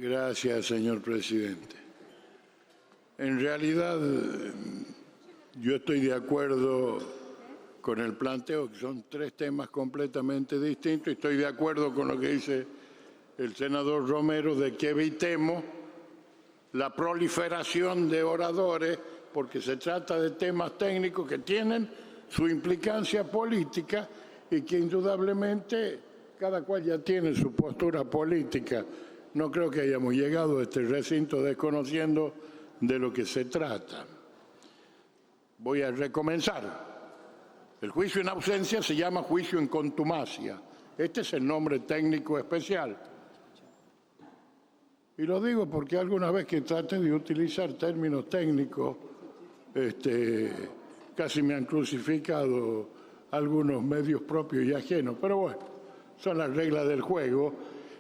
Gracias, señor presidente. En realidad, yo estoy de acuerdo con el planteo, que son tres temas completamente distintos, y estoy de acuerdo con lo que dice el senador Romero de que evitemos la proliferación de oradores, porque se trata de temas técnicos que tienen su implicancia política y que indudablemente cada cual ya tiene su postura política. No creo que hayamos llegado a este recinto desconociendo de lo que se trata. Voy a recomenzar. El juicio en ausencia se llama juicio en contumacia. Este es el nombre técnico especial. Y lo digo porque alguna vez que trate de utilizar términos técnicos, casi me han crucificado algunos medios propios y ajenos. Pero bueno, son las reglas del juego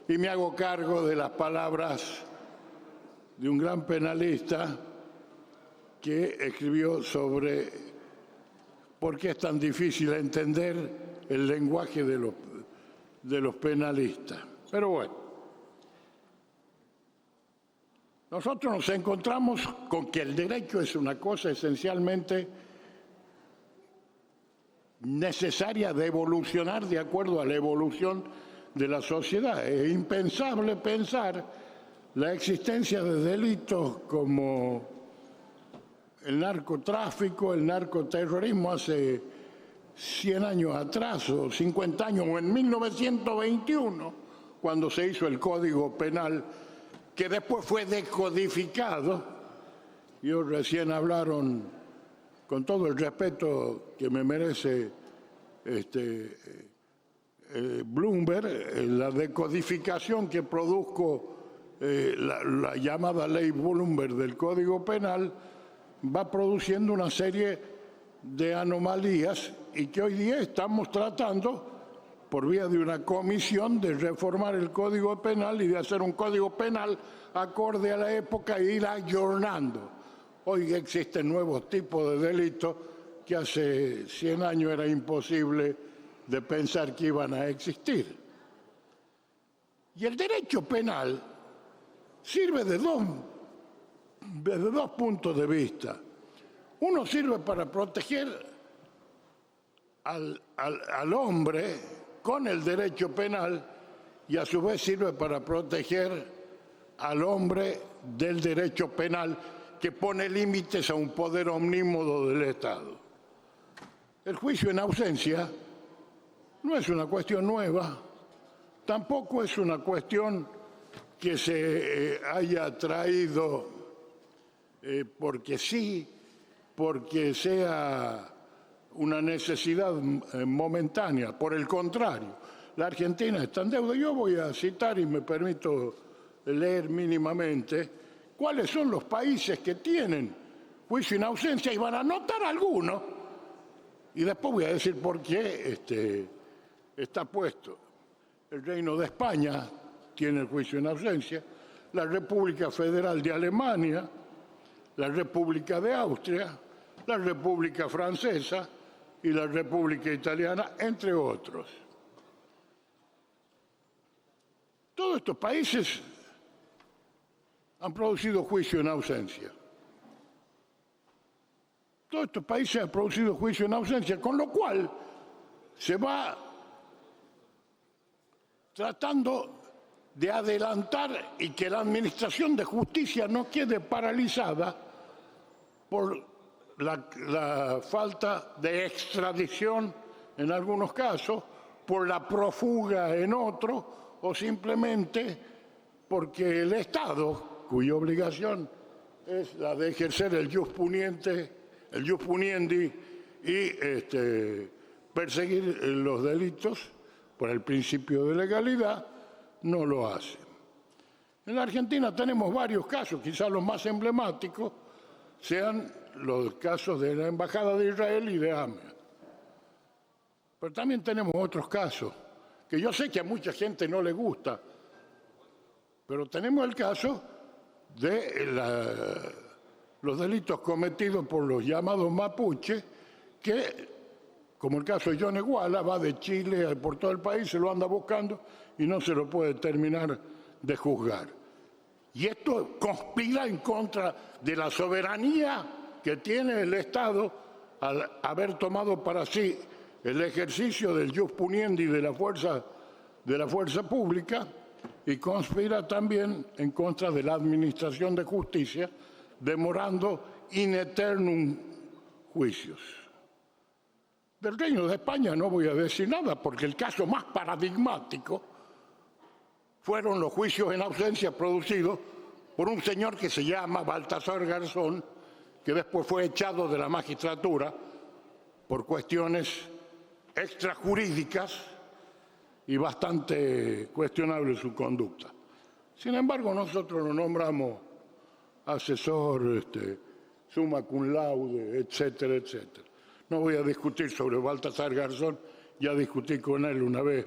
y me hago cargo de las palabras de un gran penalista que escribió sobre por qué es tan difícil entender el lenguaje de los penalistas. Pero bueno, nosotros nos encontramos con que el derecho es una cosa esencialmente necesaria de evolucionar de acuerdo a la evolución de la sociedad. Es impensable pensar la existencia de delitos como el narcotráfico, el narcoterrorismo hace 100 años atrás, o 50 años, o en 1921, cuando se hizo el Código Penal, que después fue decodificado. Ellos recién hablaron, con todo el respeto que me merece Bloomberg, la decodificación que produjo la llamada ley Bloomberg del Código Penal va produciendo una serie de anomalías y que hoy día estamos tratando por vía de una comisión de reformar el Código Penal y de hacer un Código Penal acorde a la época e ir ayornando. Hoy existen nuevos tipos de delitos que hace 100 años era imposible de pensar que iban a existir. Y el derecho penal sirve desde dos puntos de vista. Uno sirve para proteger al hombre con el derecho penal y a su vez sirve para proteger al hombre del derecho penal que pone límites a un poder omnímodo del Estado. El juicio en ausencia no es una cuestión nueva, tampoco es una cuestión que se haya traído porque sí, porque sea una necesidad momentánea. Por el contrario, la Argentina está en deuda. Yo voy a citar, y me permito leer mínimamente, cuáles son los países que tienen juicio en ausencia, y van a anotar algunos, y después voy a decir por qué está puesto. El Reino de España tiene el juicio en ausencia, la República Federal de Alemania, la República de Austria, la República Francesa y la República Italiana, entre otros. Todos estos países han producido juicio en ausencia. Todos estos países han producido juicio en ausencia, con lo cual se va tratando de adelantar y que la administración de justicia no quede paralizada por la falta de extradición en algunos casos, por la prófuga en otros, o simplemente porque el Estado, cuya obligación es la de ejercer el jus puniendi y perseguir los delitos por el principio de legalidad, no lo hace. En la Argentina tenemos varios casos, quizás los más emblemáticos sean los casos de la Embajada de Israel y de AMIA. Pero también tenemos otros casos, que yo sé que a mucha gente no le gusta, pero tenemos el caso de los delitos cometidos por los llamados mapuches, que, como el caso de John Eguala, va de Chile por todo el país, se lo anda buscando y no se lo puede terminar de juzgar. Y esto conspira en contra de la soberanía que tiene el Estado al haber tomado para sí el ejercicio del jus puniendi de la fuerza pública, y conspira también en contra de la administración de justicia, demorando in aeternum juicios. Del Reino de España no voy a decir nada, porque el caso más paradigmático fueron los juicios en ausencia producidos por un señor que se llama Baltasar Garzón, que después fue echado de la magistratura por cuestiones extrajurídicas y bastante cuestionable su conducta. Sin embargo, nosotros lo nombramos asesor, summa cum laude, etcétera, etcétera. No voy a discutir sobre Baltasar Garzón, ya discutí con él una vez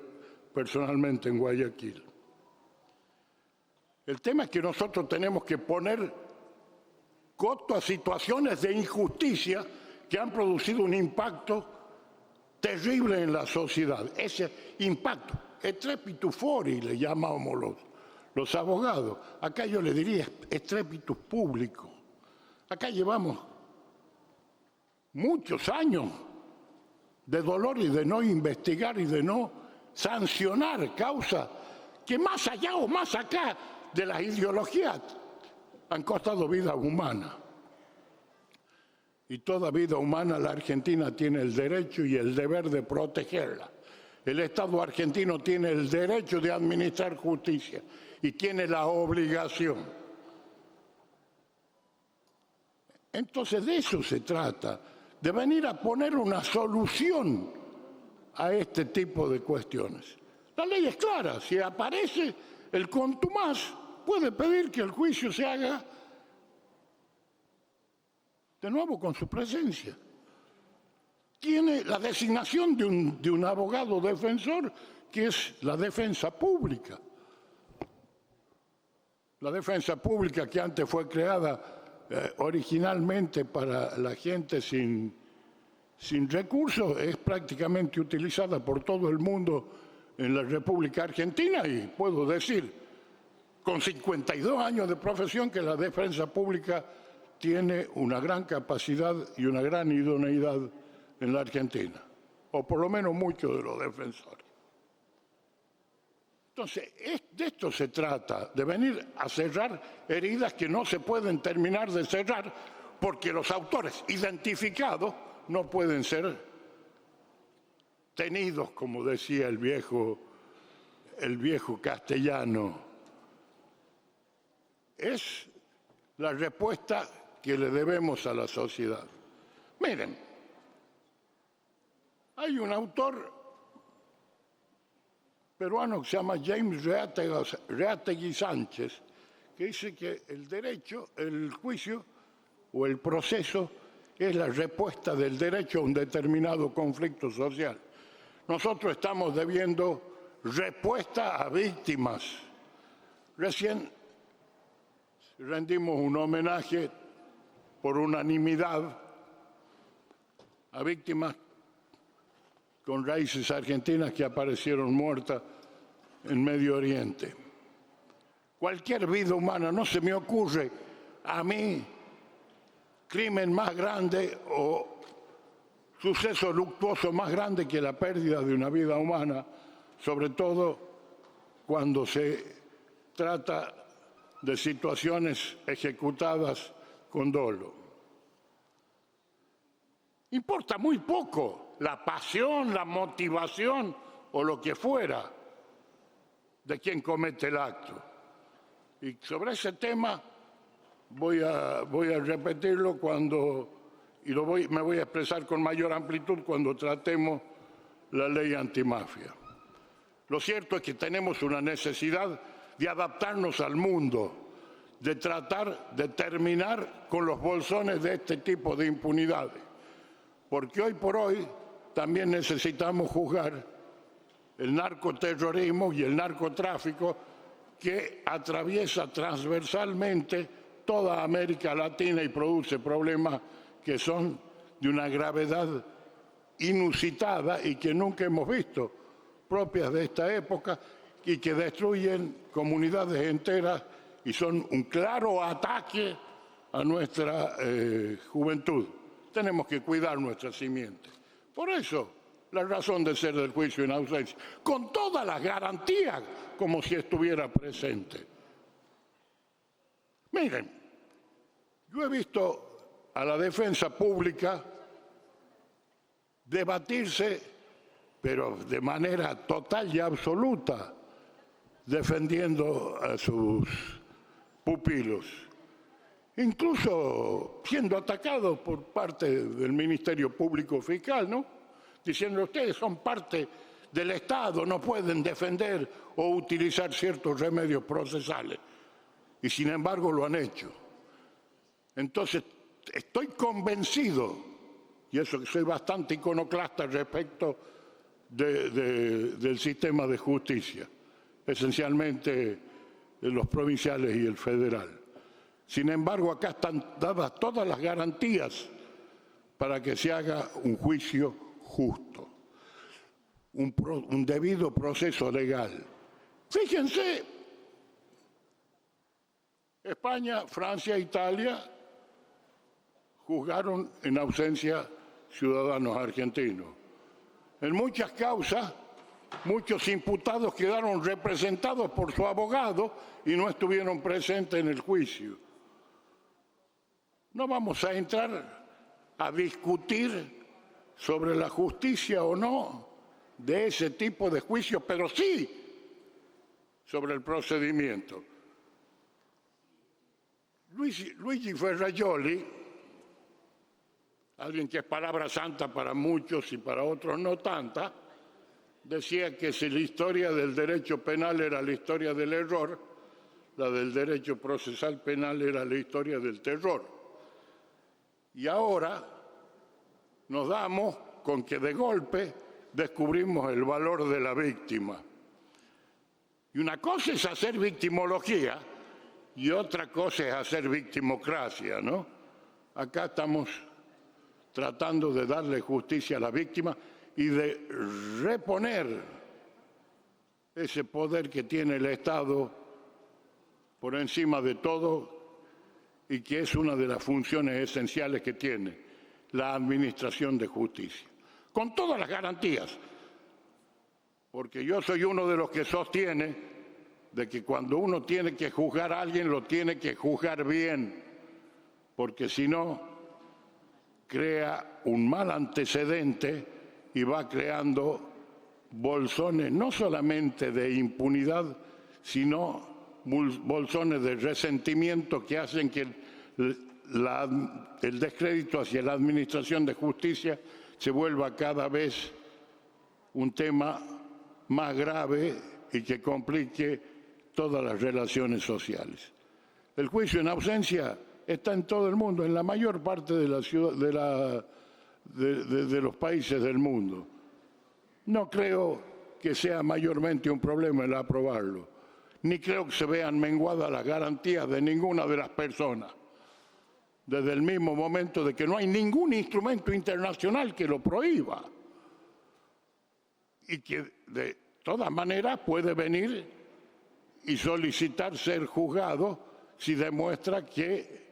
personalmente en Guayaquil. El tema es que nosotros tenemos que poner coto a situaciones de injusticia que han producido un impacto terrible en la sociedad. Ese impacto, strepitus fori, le llamamos los abogados. Acá yo le diría strepitus público. Acá llevamos muchos años de dolor y de no investigar y de no sancionar causas que más allá o más acá de las ideologías han costado vidas humanas. Y toda vida humana la Argentina tiene el derecho y el deber de protegerla. El Estado argentino tiene el derecho de administrar justicia y tiene la obligación. Entonces de eso se trata, de venir a poner una solución a este tipo de cuestiones. La ley es clara, si aparece el contumaz, puede pedir que el juicio se haga de nuevo con su presencia. Tiene la designación de un abogado defensor, que es la defensa pública. La defensa pública, que antes fue creada originalmente para la gente sin recursos, es prácticamente utilizada por todo el mundo en la República Argentina, y puedo decir, con 52 años de profesión, que la defensa pública tiene una gran capacidad y una gran idoneidad en la Argentina, o por lo menos muchos de los defensores. Entonces, de esto se trata, de venir a cerrar heridas que no se pueden terminar de cerrar, porque los autores identificados no pueden ser tenidos, como decía el viejo castellano. Es la respuesta que le debemos a la sociedad. Miren, hay un autor peruano que se llama James Reategui Sánchez, que dice que el derecho, el juicio o el proceso es la respuesta del derecho a un determinado conflicto social. Nosotros estamos debiendo respuesta a víctimas. Recién rendimos un homenaje por unanimidad a víctimas con raíces argentinas que aparecieron muertas en Medio Oriente. Cualquier vida humana, no se me ocurre a mí crimen más grande o suceso luctuoso más grande que la pérdida de una vida humana, sobre todo cuando se trata de situaciones ejecutadas con dolo. Importa muy poco la pasión, la motivación o lo que fuera de quien comete el acto. Y sobre ese tema voy a repetirlo me voy a expresar con mayor amplitud cuando tratemos la ley antimafia. Lo cierto es que tenemos una necesidad de adaptarnos al mundo, de tratar de terminar con los bolsones de este tipo de impunidades, porque hoy por hoy también necesitamos juzgar el narcoterrorismo y el narcotráfico que atraviesa transversalmente toda América Latina y produce problemas que son de una gravedad inusitada y que nunca hemos visto, propias de esta época, y que destruyen comunidades enteras y son un claro ataque a nuestra juventud. Tenemos que cuidar nuestra simiente. Por eso, la razón de ser del juicio en ausencia, con todas las garantías, como si estuviera presente. Miren, yo he visto a la defensa pública debatirse, pero de manera total y absoluta, defendiendo a sus pupilos, incluso siendo atacados por parte del Ministerio Público Fiscal, ¿no? Diciendo, ustedes son parte del Estado, no pueden defender o utilizar ciertos remedios procesales. Y sin embargo lo han hecho. Entonces, estoy convencido, y eso que soy bastante iconoclasta respecto del sistema de justicia, esencialmente los provinciales y el federal. Sin embargo, acá están dadas todas las garantías para que se haga un juicio justo, un debido proceso legal. Fíjense, España, Francia, Italia juzgaron en ausencia ciudadanos argentinos. En muchas causas, muchos imputados quedaron representados por su abogado y no estuvieron presentes en el juicio. No vamos a entrar a discutir sobre la justicia o no de ese tipo de juicios, pero sí sobre el procedimiento. Luigi Ferrajoli, alguien que es palabra santa para muchos y para otros no tanta, decía que si la historia del derecho penal era la historia del error, la del derecho procesal penal era la historia del terror. Y ahora nos damos con que de golpe descubrimos el valor de la víctima. Y una cosa es hacer victimología y otra cosa es hacer victimocracia, ¿no? Acá estamos tratando de darle justicia a la víctima y de reponer ese poder que tiene el Estado por encima de todo y que es una de las funciones esenciales que tiene la administración de justicia. Con todas las garantías, porque yo soy uno de los que sostiene de que cuando uno tiene que juzgar a alguien, lo tiene que juzgar bien, porque si no, crea un mal antecedente y va creando bolsones no solamente de impunidad, sino bolsones de resentimiento que hacen que el descrédito hacia la administración de justicia se vuelva cada vez un tema más grave y que complique todas las relaciones sociales. El juicio en ausencia está en todo el mundo, en la mayor parte de los países del mundo. No creo que sea mayormente un problema el aprobarlo, ni creo que se vean menguadas las garantías de ninguna de las personas, desde el mismo momento de que no hay ningún instrumento internacional que lo prohíba y que de todas maneras puede venir y solicitar ser juzgado si demuestra que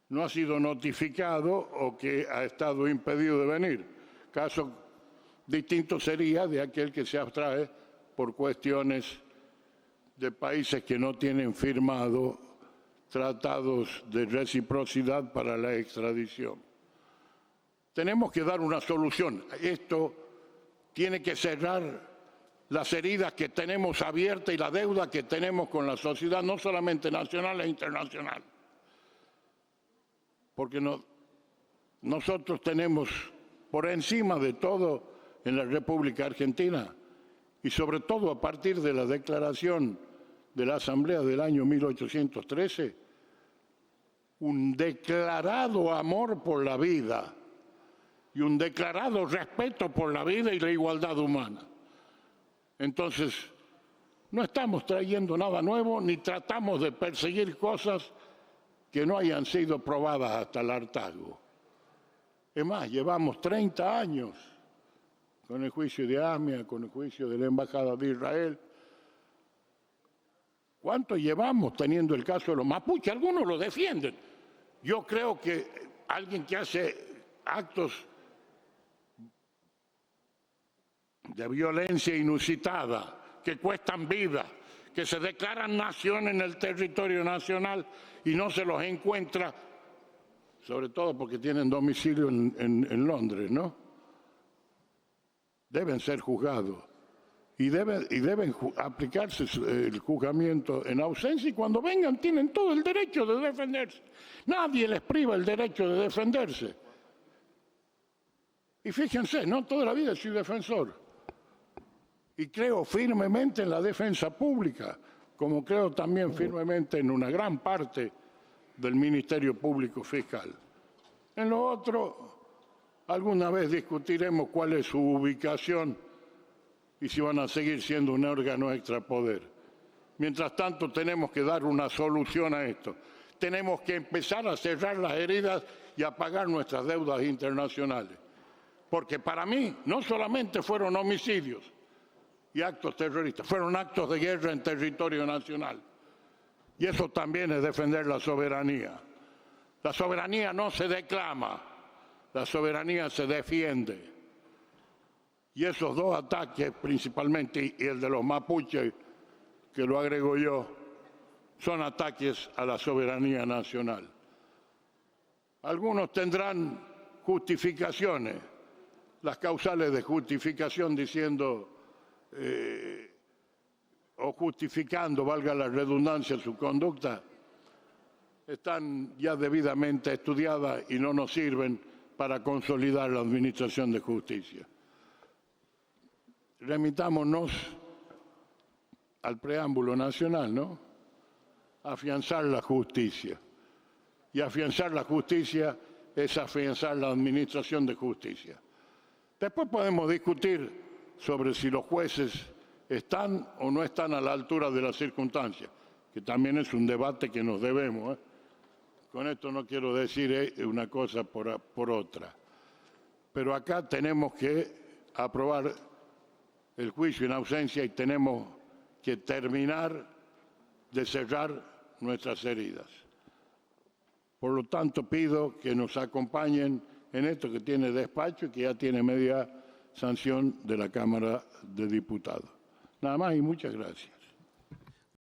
no ha sido notificado o que ha estado impedido de venir. Caso distinto sería de aquel que se abstrae por cuestiones de países que no tienen firmado tratados de reciprocidad para la extradición. Tenemos que dar una solución. Esto tiene que cerrar las heridas que tenemos abiertas y la deuda que tenemos con la sociedad, no solamente nacional e internacional. Porque nosotros tenemos por encima de todo en la República Argentina, y sobre todo a partir de la declaración de la Asamblea del año 1813, un declarado amor por la vida y un declarado respeto por la vida y la igualdad humana. Entonces, no estamos trayendo nada nuevo ni tratamos de perseguir cosas que no hayan sido probadas hasta el hartazgo. Es más, llevamos 30 años con el juicio de AMIA, con el juicio de la Embajada de Israel. ¿Cuánto llevamos teniendo el caso de los mapuches? Algunos lo defienden. Yo creo que alguien que hace actos de violencia inusitada, que cuestan vida, que se declaran nación en el territorio nacional y no se los encuentra, sobre todo porque tienen domicilio en Londres, ¿no? Deben ser juzgados y deben aplicarse el juzgamiento en ausencia, y cuando vengan tienen todo el derecho de defenderse. Nadie les priva el derecho de defenderse. Y fíjense, no toda la vida soy defensor. Y creo firmemente en la defensa pública, como creo también firmemente en una gran parte del Ministerio Público Fiscal. En lo otro, alguna vez discutiremos cuál es su ubicación y si van a seguir siendo un órgano extrapoder. Mientras tanto, tenemos que dar una solución a esto. Tenemos que empezar a cerrar las heridas y a pagar nuestras deudas internacionales. Porque para mí no solamente fueron homicidios y actos terroristas, fueron actos de guerra en territorio nacional. Y eso también es defender la soberanía. La soberanía no se declama, la soberanía se defiende. Y esos dos ataques, principalmente, y el de los mapuches, que lo agrego yo, son ataques a la soberanía nacional. Algunos tendrán justificaciones, las causales de justificación diciendo o justificando, valga la redundancia, su conducta, están ya debidamente estudiadas y no nos sirven para consolidar la administración de justicia. Remitámonos al preámbulo nacional, ¿no? Afianzar la justicia. Y afianzar la justicia es afianzar la administración de justicia. Después podemos discutir sobre si los jueces están o no están a la altura de las circunstancias, que también es un debate que nos debemos, ¿eh? Con esto no quiero decir una cosa por otra. Pero acá tenemos que aprobar el juicio en ausencia y tenemos que terminar de cerrar nuestras heridas. Por lo tanto, pido que nos acompañen en esto que tiene despacho y que ya tiene media sanción de la Cámara de Diputados. Nada más y muchas gracias.